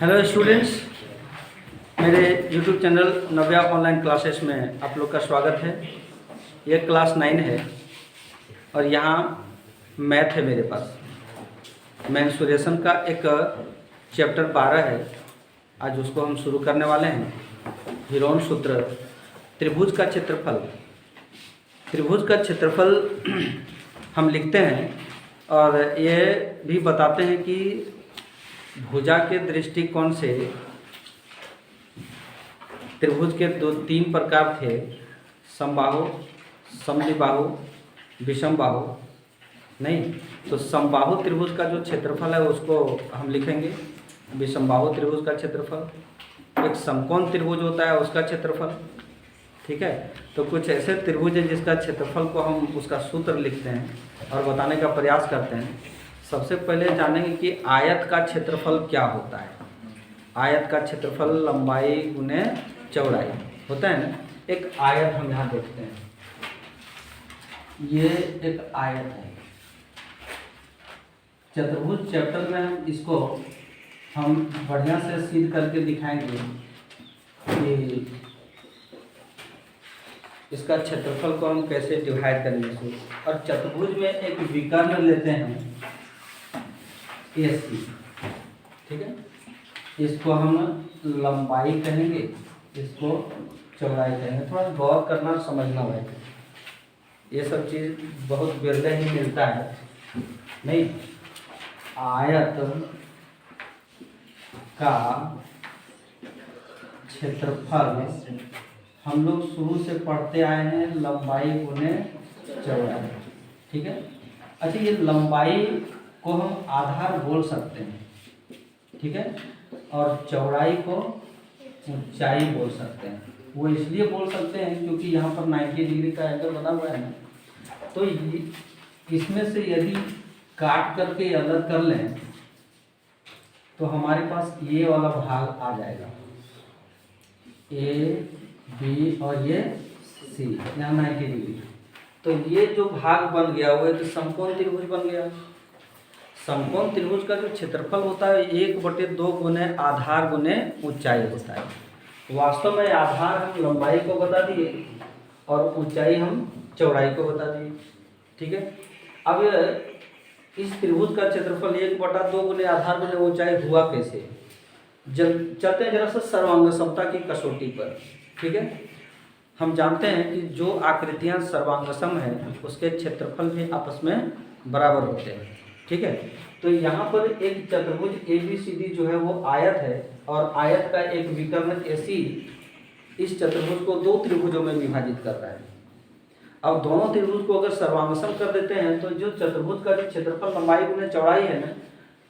Hello students, मेरे YouTube channel नव्या online classes में आप लोग का स्वागत है। ये क्लास 9 है और यहाँ मैथ है मेरे पास। मेंसुरेशन का एक चैप्टर 12 है, आज उसको हम शुरू करने वाले हैं। हीरोन सूत्र, त्रिभुज का क्षेत्रफल। त्रिभुज का क्षेत्रफल हम लिखते हैं और ये भी बताते हैं कि भुजा के दृष्टिकोण से त्रिभुज के तीन प्रकार थे, समबाहु, समद्विबाहु, विषम बाहु। नहीं तो समबाहु त्रिभुज का जो क्षेत्रफल है उसको हम लिखेंगे विषमबाहु त्रिभुज का क्षेत्रफल। एक समकोण त्रिभुज होता है उसका क्षेत्रफल, ठीक है। तो कुछ ऐसे त्रिभुज है जिसका क्षेत्रफल को हम उसका सूत्र लिखते हैं और बताने का प्रयास करते हैं। सबसे पहले जानेंगे कि आयत का क्षेत्रफल क्या होता है। आयत का क्षेत्रफल लंबाई गुने चौड़ाई होता है ना। एक आयत हम यहाँ देखते हैं, ये एक आयत है। चतुर्भुज चैप्टर में हम इसको हम बढ़िया से सिद्ध करके दिखाएंगे कि इसका क्षेत्रफल को हम कैसे डिवाइड करेंगे। और चतुर्भुज में एक विकर्ण लेते हैं AC, ठीक है। इसको हम लंबाई कहेंगे, इसको चौड़ाई कहेंगे। थोड़ा गौर करना समझना है, ये सब चीज़ बहुत विरले ही मिलता है। नहीं, आयत का क्षेत्रफल हम लोग शुरू से पढ़ते आए हैं लंबाई गुने चौड़ाई, ठीक है। अच्छा, ये लंबाई को हम आधार बोल सकते हैं, ठीक है, और चौड़ाई को ऊंचाई बोल सकते हैं। वो इसलिए बोल सकते हैं क्योंकि यहाँ पर 90 डिग्री का एंगल बना हुआ है ना, तो इसमें से यदि काट करके अलग कर लें तो हमारे पास ये वाला भाग आ जाएगा, A, B और ये C, यहाँ 90 डिग्री। तो ये जो भाग बन गया वो एक समकोण त्रिभुज बन गया। समकोण त्रिभुज का जो क्षेत्रफल होता है 1/2 गुने आधार गुने ऊंचाई होता है। वास्तव में आधार हम लंबाई को बता दिए और ऊंचाई हम चौड़ाई को बता दिए, ठीक है। अब इस त्रिभुज का क्षेत्रफल 1/2 गुने आधार गुने ऊंचाई हुआ कैसे। जब चलते हैं जरा सा सर्वांग समता की कसौटी पर, ठीक है। हम जानते हैं कि जो आकृतियां सर्वांगसम हैं उसके क्षेत्रफल भी आपस में बराबर होते हैं, ठीक है। तो यहाँ पर एक चतुर्भुज ABCD जो है वो आयत है और आयत का एक विकर्ण AC इस चतुर्भुज को दो त्रिभुजों में विभाजित कर रहा है। अब दोनों त्रिभुज को अगर सर्वांगसम कर देते हैं तो जो चतुर्भुज का जो क्षेत्रफल लंबाई गुने चौड़ाई है ना,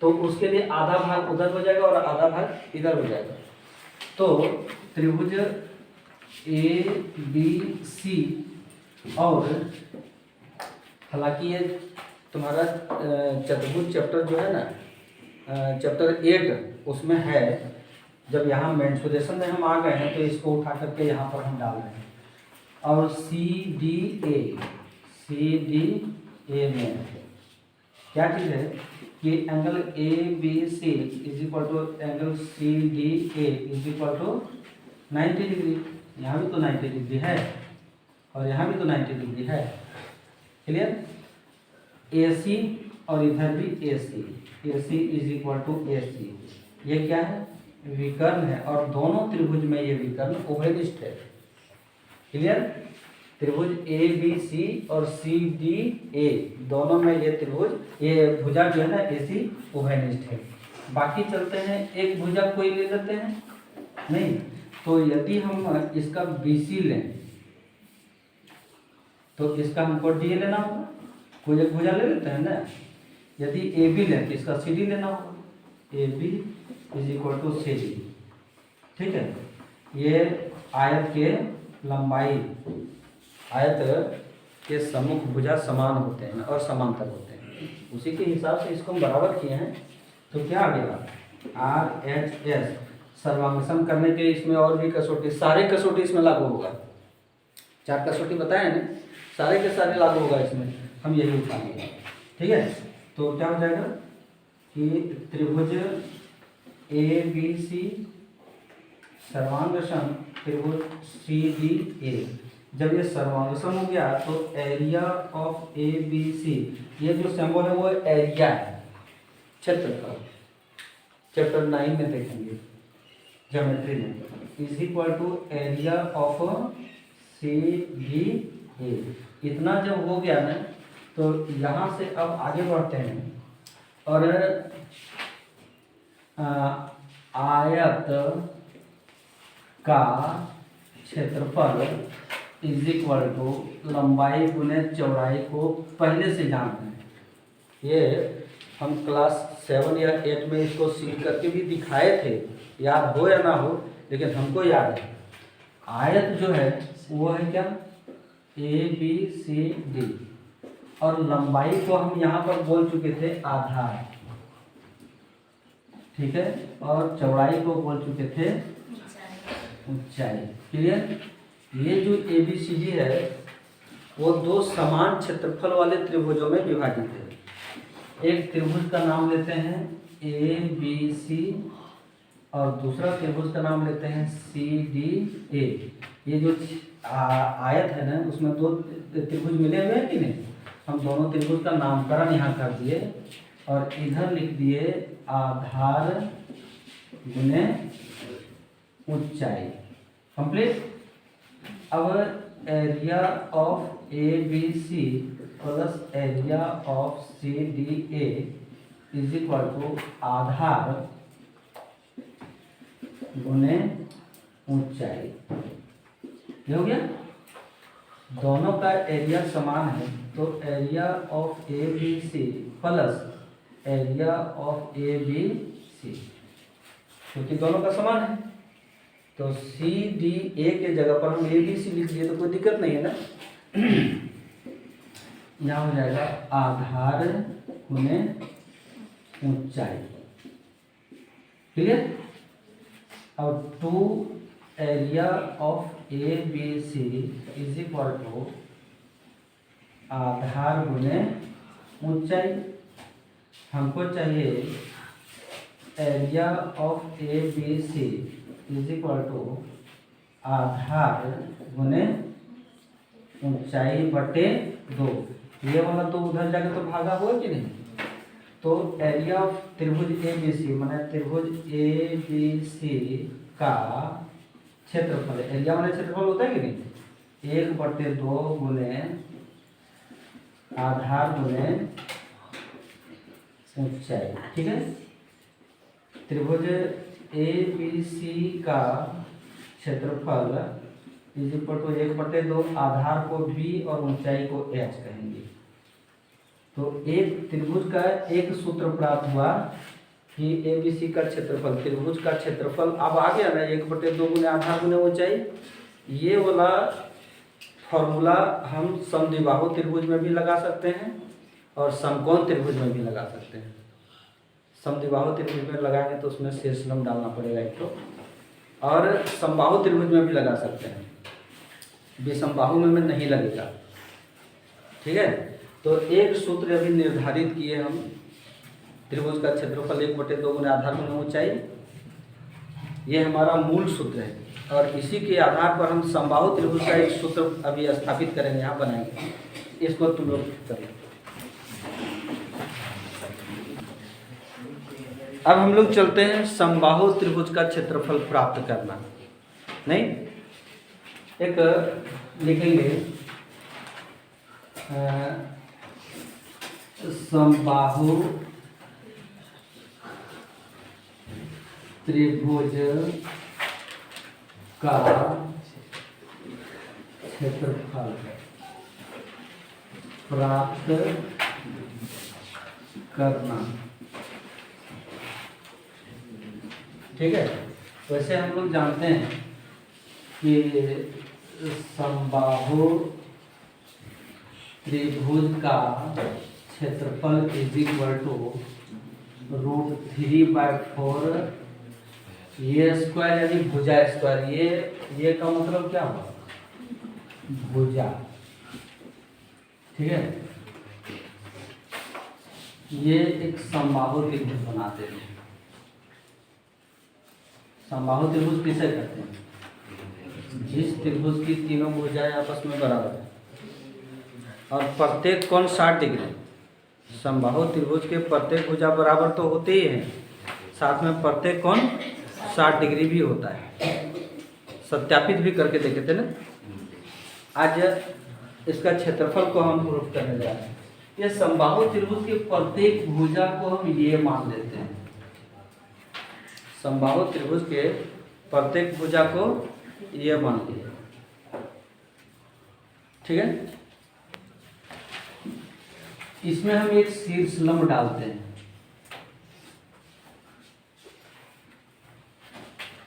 तो उसके लिए आधा भाग उधर हो जाएगा और आधा भाग इधर हो जाएगा। तो त्रिभुज ABC और हालांकि ये तुम्हारा चतुर्भुज चैप्टर जो है ना, चैप्टर 8 उसमें है। जब यहाँ मेंसुरेशन में हम आ गए हैं तो इसको उठा करके यहाँ पर हम डाल रहे हैं। और CDA में क्या चीज़ है कि angle ABC is equal to angle CDA is equal to 90 degree. यहाँ भी तो 90 डिग्री है और यहाँ भी तो 90 डिग्री है, क्लियर। AC और इधर भी AC is equal to AC। ये क्या है, विकर्ण है और दोनों त्रिभुज में ये विकर्ण उभयनिष्ठ है, क्लियर। त्रिभुज ABC और CDA दोनों में ये त्रिभुज, ये भुजा जो है ना AC उभयनिष्ठ है। बाकी चलते हैं, एक भुजा कोई ले लेते हैं। नहीं तो यदि हम इसका BC लें तो इसका हमको DA लेना होगा। कोई एक भुजा ले लेते हैं ना। यदि AB लें तो इसका CD लेना होगा। AB is equal to CD, ठीक है। ये आयत के लंबाई, आयत के सम्मुख भुजा समान होते हैं और समांतर होते हैं, उसी के हिसाब से इसको हम बराबर किए हैं। तो क्या आ गया, RHS। सर्वांगसम करने के इसमें और भी कसौटी, सारे कसौटी इसमें लागू होगा। 4 कसौटी बताए ना, सारे के सारे लागू होगा इसमें, हम यही उठाएंगे, ठीक है। तो क्या हो जाएगा कि त्रिभुज ABC, सर्वांग सम त्रिभुज CDA। जब ये सर्वांग सम हो गया तो एरिया ऑफ ABC, ये जो सिंबल है वो एरिया है, क्षेत्रफल, चैप्टर 9 में देखेंगे ज्योमेट्री में, is equal to area of CDA। इतना जब हो गया ना तो यहाँ से अब आगे बढ़ते हैं और आयत का क्षेत्रफल इज इक्वल टू लंबाई गुने चौड़ाई को पहले से जानते हैं। ये हम क्लास 7 या 8 में इसको सीख करके भी दिखाए थे, याद हो या ना हो लेकिन हमको याद है। आयत जो है वो है क्या, ABCD, और लंबाई को हम यहाँ पर बोल चुके थे आधार, ठीक है, और चौड़ाई को बोल चुके थे ऊंचाई। क्लियर। ये जो ABCD है वो दो समान क्षेत्रफल वाले त्रिभुजों में विभाजित है। एक त्रिभुज का नाम लेते हैं ABC और दूसरा त्रिभुज का नाम लेते हैं CDA। ये जो आयत है ना उसमें दो त्रिभुज मिले हुए हैं कि नहीं, हम दोनों त्रिभुज का नामकरण यहाँ कर दिए और इधर लिख दिए आधार गुने ऊंचाई। कंप्लीट। अब area of ABC plus area of CDA is equal to आधार गुने ऊंचाई। ये हो गया, दोनों का एरिया समान है तो area of ABC plus area of ABC, क्योंकि दोनों का समान है तो CDA के जगह पर हम ABC लिख दिए तो कोई दिक्कत नहीं है ना। यहाँ हो जाएगा आधार गुने ऊंचाई। ठीक है। अब 2 area of ABC is equal to आधार गुने ऊंचाई। हमको चाहिए area of ABC is equal to आधार गुने ऊंचाई बटे 2। ये वाला तो उधर जाके तो भागा हुआ कि नहीं, तो एरिया ऑफ त्रिभुज ABC माने त्रिभुज ABC का क्षेत्रफल, एरिया माने क्षेत्रफल होता है कि नहीं, 1/2 गुने आधार गुने ऊंचाई। ठीक है। त्रिभुज ABC का क्षेत्रफल इज इक्वल टू 1/2, आधार को B और ऊंचाई को H कहेंगे। तो एक त्रिभुज का एक सूत्र प्राप्त हुआ कि ABC का क्षेत्रफल, त्रिभुज का क्षेत्रफल अब आ गया ना 1/2 गुने आधार गुने ऊंचाई। ये वाला फॉर्मूला हम समद्विबाहु त्रिभुज में भी लगा सकते हैं और समकोण त्रिभुज में भी लगा सकते हैं। समद्विबाहु त्रिभुज में लगाएंगे तो उसमें शेषलम डालना पड़ेगा एक तो, और समबाहु त्रिभुज में भी लगा सकते हैं, विषमबाहु में नहीं लगेगा। ठीक है। तो एक सूत्र अभी निर्धारित किए हम, त्रिभुज का क्षेत्रफल 1/2 गुने आधार गुने ऊंचाई, ये हमारा मूल सूत्र है और इसी के आधार पर हम समबाहु त्रिभुज का एक सूत्र अभी स्थापित करेंगे, यहाँ बनाएंगे। इसको तुम लोग करें। अब हम लोग चलते हैं समबाहु त्रिभुज का क्षेत्रफल प्राप्त करना। नहीं, एक लिखेंगे समबाहु त्रिभुज का क्षेत्रफल प्राप्त करना। ठीक है। वैसे हम लोग जानते हैं कि समबाहु त्रिभुज का क्षेत्रफल इज इक्वल टू √3/4 ये स्क्वायर यानी भुजा स्क्वायर। ये का मतलब क्या हुआ, भुजा। ठीक है। ये एक समबाहु त्रिभुज बनाते हैं। समबाहु त्रिभुज किसे कहते हैं? जिस त्रिभुज की तीनों भुजाएं आपस में बराबर है और प्रत्येक कोण 60 डिग्री। समबाहु त्रिभुज के प्रत्येक भुजा बराबर तो होते ही हैं, साथ में प्रत्येक कोण 60 डिग्री भी होता है। सत्यापित भी करके देखे थे ना। आज इसका क्षेत्रफल को हम प्रूफ करने जा रहे हैं। ये समबाहु त्रिभुज के प्रत्येक भुजा को हम ये मान लेते हैं। समबाहु त्रिभुज के प्रत्येक भुजा को ये मान लिया, ठीक है। इसमें हम एक शीर्ष लंब डालते हैं,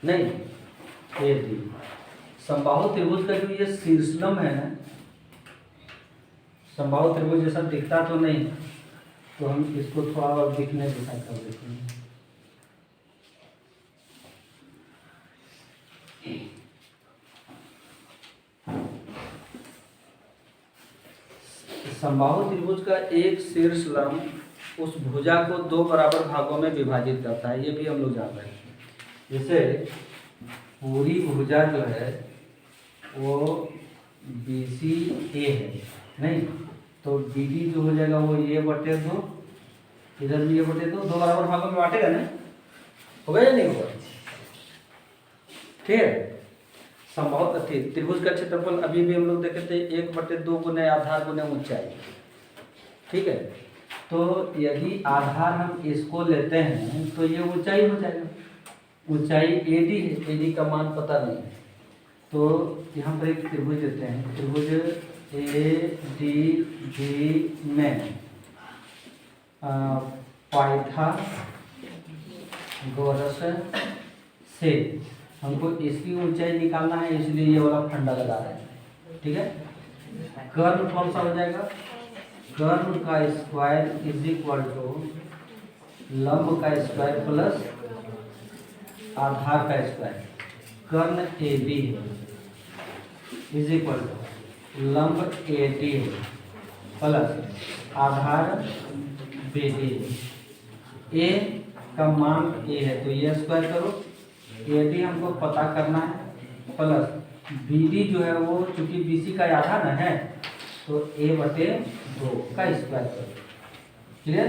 नहीं ये भी समबाहु त्रिभुज का जो ये शीर्ष लंब है ना, समबाहु त्रिभुज जैसा दिखता तो नहीं, तो हम इसको थोड़ा और दिखने जैसा कर देते हैं। समबाहु त्रिभुज का एक शीर्ष लंब उस भुजा को दो बराबर भागों में विभाजित करता है, ये भी हम लोग जान रहे हैं। जैसे पूरी भुजा जो है वो BCA है, नहीं तो BD जो हो जाएगा वो ये बटे दो, इधर भी ये बटे दो बराबर भागों में बांटेगा ना, होगा या नहीं होगा? ठीक है। समबाहु त्रिभुज का क्षेत्रफल अभी भी हम लोग देखे थे 1/2 गुने आधार गुने ऊंचाई, ठीक है। तो यदि आधार हम इसको लेते हैं तो ये ऊंचाई हो जाएगा। ऊंचाई AD है, AD का मान पता नहीं है, तो यहाँ पर एक त्रिभुज देते हैं। त्रिभुज ADB में पाइथागोरस से हमको इसकी ऊंचाई निकालना है, इसलिए ये वाला फंडा लगा रहे हैं, ठीक है। कर्ण कौन सा हो जाएगा? कर्ण का स्क्वायर इज इक्वल टू लंब का स्क्वायर प्लस आधार का स्क्वायर। कर्ण AB इज इक्वल टू लंब AD प्लस आधार BD। A का मान A है तो ये स्क्वायर करो, AD हमको पता करना है, प्लस BD जो है वो चूंकि BC का आधा ना है तो A/2 का स्क्वायर करो, क्लियर।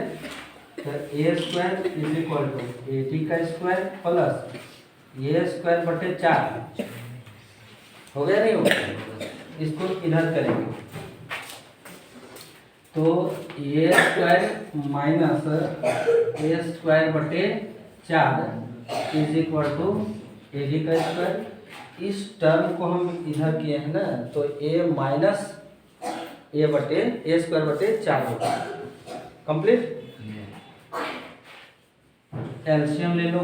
तो A² is equal to AD का स्क्वायर प्लस A²/4 हो गया, नहीं होगा? इसको इधर करेंगे तो A² minus A²/4 is equal to AD का स्क्वायर। इस टर्म को हम इधर किए हैं ना, तो A माइनस A/A²/4 होगा। कंप्लीट। एलसीएम ले लो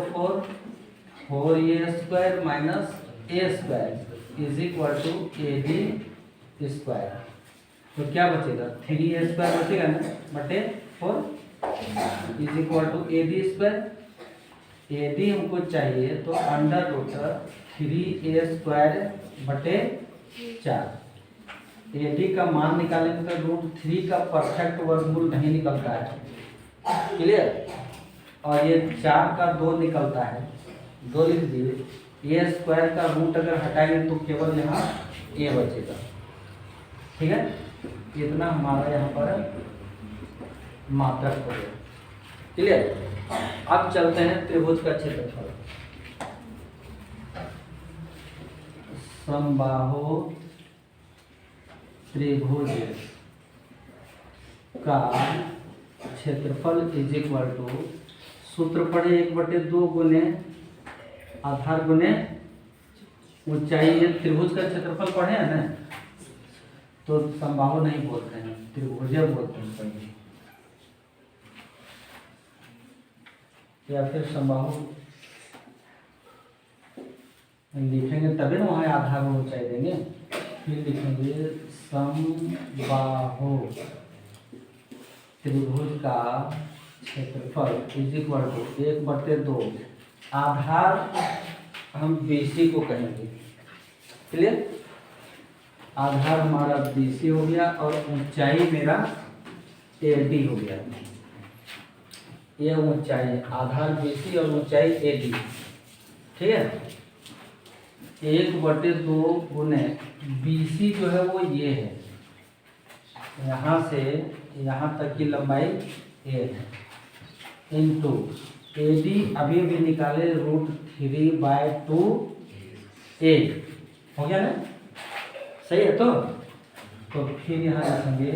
4A² minus A² is equal to AD square. तो क्या बचेगा? 3A² बचेगा ना, बटे 4 is equal to AD square. AD हमको चाहिए तो √3A²/4। AD का मान निकालेंगे तो √3 का परफेक्ट वर्गमूल नहीं निकलता है, क्लियर। और ये 4 का 2 निकलता है, 2 लिख दिए। A² का रूट अगर हटाएंगे तो केवल यहाँ A बचेगा, ठीक है। इतना हमारा यहाँ पर मात्रक हो गया, क्लियर। अब चलते हैं त्रिभुज का क्षेत्रफल। समबाहु त्रिभुज का क्षेत्रफल इज इक्वल टू, सूत्र पढ़े 1/2 गुने आधार गुने ऊंचाई। ये त्रिभुज का क्षेत्रफल पढ़े हैं ना, तो समबाहु नहीं बोलते हैं, त्रिभुज बोलते हैं पहले, या फिर समबाहु लिखेंगे तभी ना वहाँ आधार में ऊंचाई देंगे। फिर लिखेंगे समबाहु त्रिभुज का क्षेत्रफल इज इक्वल टू 1/2 आधार हम BC को कहेंगे, क्लियर। आधार हमारा BC हो गया और ऊंचाई मेरा AD हो गया। ये ऊंचाई आधार BC और ऊंचाई AD। ठीक है। 1/2 गुने BC जो है वो ये है, यहाँ से यहाँ तक की लंबाई A है, इंटू AD अभी भी निकाले √3/2 A। हो गया ना, सही है। तो फिर यहाँ लिखेंगे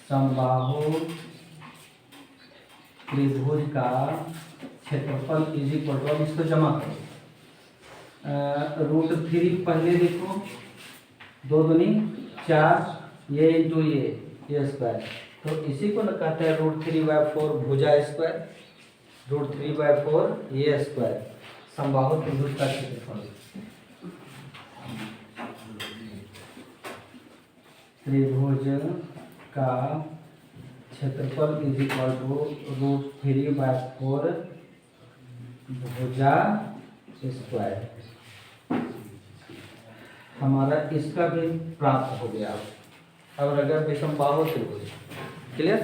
समबाहु त्रिभुज का क्षेत्रफल इज इक्वल टू, अब इसको जमा करो, √3 पहले देखो, 2 दूनी 4, ये इंटू ये स्क्वायर, तो इसी को ना कहते हैं √3/4 भुजा स्क्वायर, √3/4 ये स्क्वायर, समबाहु त्रिभुज का क्षेत्रफल। त्रिभुज का क्षेत्रफल इज इक्वल टू √3/4 भुजा स्क्वायर। हमारा इसका भी प्राप्त हो गया। अब अगर विषमबाहु त्रिभुज, क्लियर।